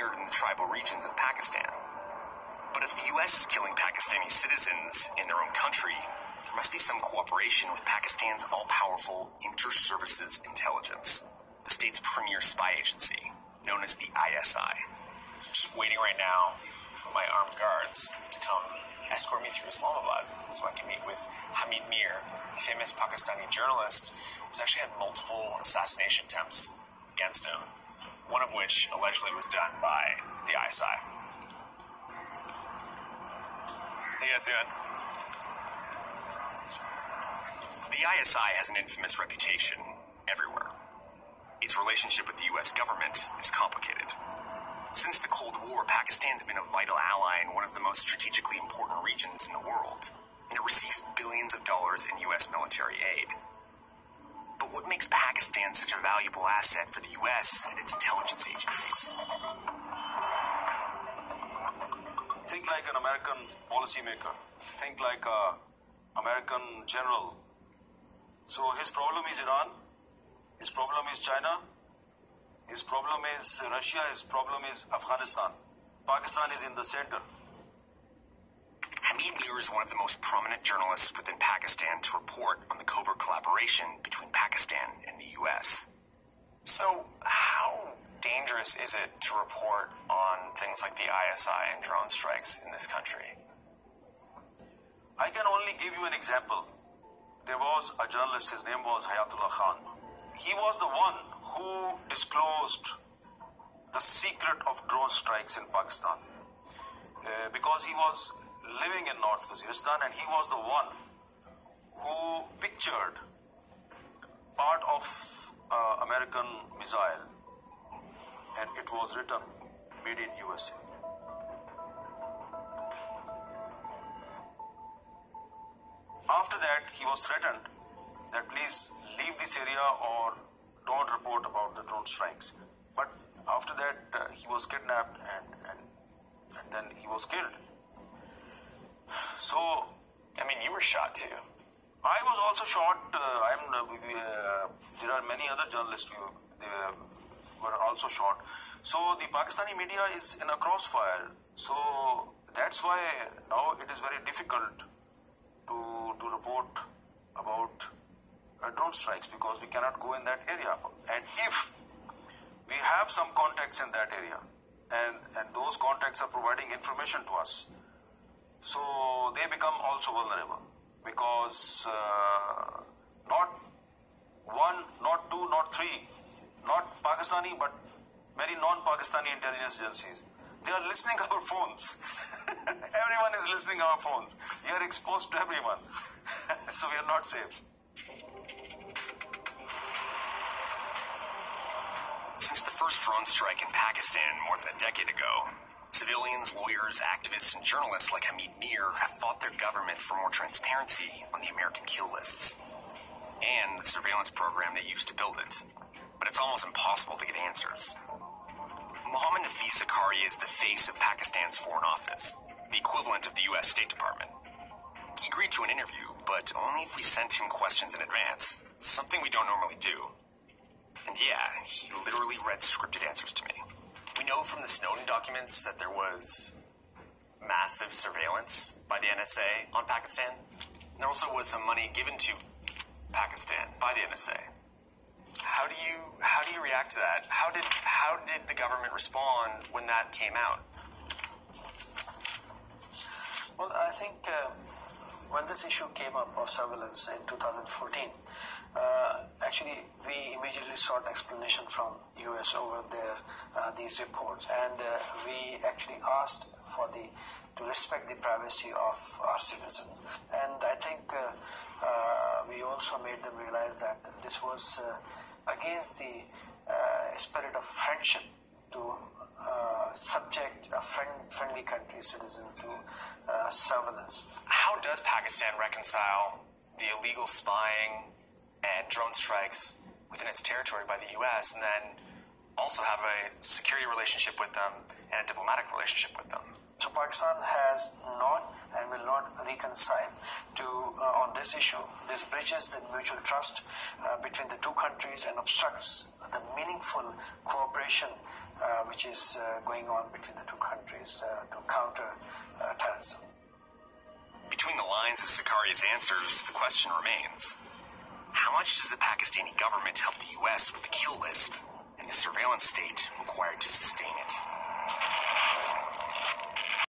centered in the tribal regions of Pakistan. But if the U.S. is killing Pakistani citizens in their own country, there must be some cooperation with Pakistan's all-powerful Inter-Services Intelligence, the state's premier spy agency, known as the ISI. So I'm just waiting right now for my armed guards to come escort me through Islamabad so I can meet with Hamid Mir, a famous Pakistani journalist who's actually had multiple assassination attempts against him, one of which allegedly was done by the ISI. How you guys doing? The ISI has an infamous reputation everywhere. Its relationship with the U.S. government is complicated. Since the Cold War, Pakistan's been a vital ally in one of the most strategically important regions in the world, and it receives billions of dollars in U.S. military aid. But what makes Pakistan such a valuable asset for the U.S. and its intelligence agencies? Think like an American policymaker. Think like an American general. So his problem is Iran. His problem is China. His problem is Russia. His problem is Afghanistan. Pakistan is in the center. Hamid Mir is one of the most prominent journalists within Pakistan to report on the covert collaboration between Pakistan and the U.S. So how dangerous is it to report on things like the ISI and drone strikes in this country? I can only give you an example. There was a journalist, his name was Hayatullah Khan. He was the one who disclosed the secret of drone strikes in Pakistan because he was living in North Waziristan and he was the one who pictured part of American missile and it was written made in USA. After that, he was threatened that please leave this area or don't report about the drone strikes. But after that, he was kidnapped and then he was killed. So, I mean, you were shot too. I was also shot. There are many other journalists who were also shot. So the Pakistani media is in a crossfire. So that's why now it is very difficult to report about drone strikes because we cannot go in that area. And if we have some contacts in that area and those contacts are providing information to us, so they become also vulnerable because not one, not two, not three, not Pakistani but many non-Pakistani intelligence agencies, they are listening to our phones. Everyone is listening to our phones. We are exposed to everyone. So we are not safe. Since the first drone strike in Pakistan more than a decade ago, civilians, lawyers, activists, and journalists like Hamid Mir have fought their government for more transparency on the American kill lists and the surveillance program they used to build it. But it's almost impossible to get answers. Mohammad Nafis Zakaria is the face of Pakistan's Foreign Office, the equivalent of the U.S. State Department. He agreed to an interview, but only if we sent him questions in advance, something we don't normally do. And yeah, he literally read scripted answers to me. We know from the Snowden documents that there was massive surveillance by the NSA on Pakistan. And there also was some money given to Pakistan by the NSA. How do you react to that? How did the government respond when that came out? Well, I think when this issue came up of surveillance in 2014, actually we immediately sought explanation from US over these reports, and we actually asked to respect the privacy of our citizens. And I think we also made them realize that this was against the spirit of friendship to subject a friendly country citizen to surveillance. How does Pakistan reconcile the illegal spying and drone strikes within its territory by the U.S. and then also have a security relationship with them and a diplomatic relationship with them? So Pakistan has not and will not reconcile on this issue. This breaches the mutual trust between the two countries and obstructs the meaningful cooperation which is going on between the two countries to counter terrorism. Between the lines of Zakaria's answers, the question remains: how much does the Pakistani government help the U.S. with the kill list and the surveillance state required to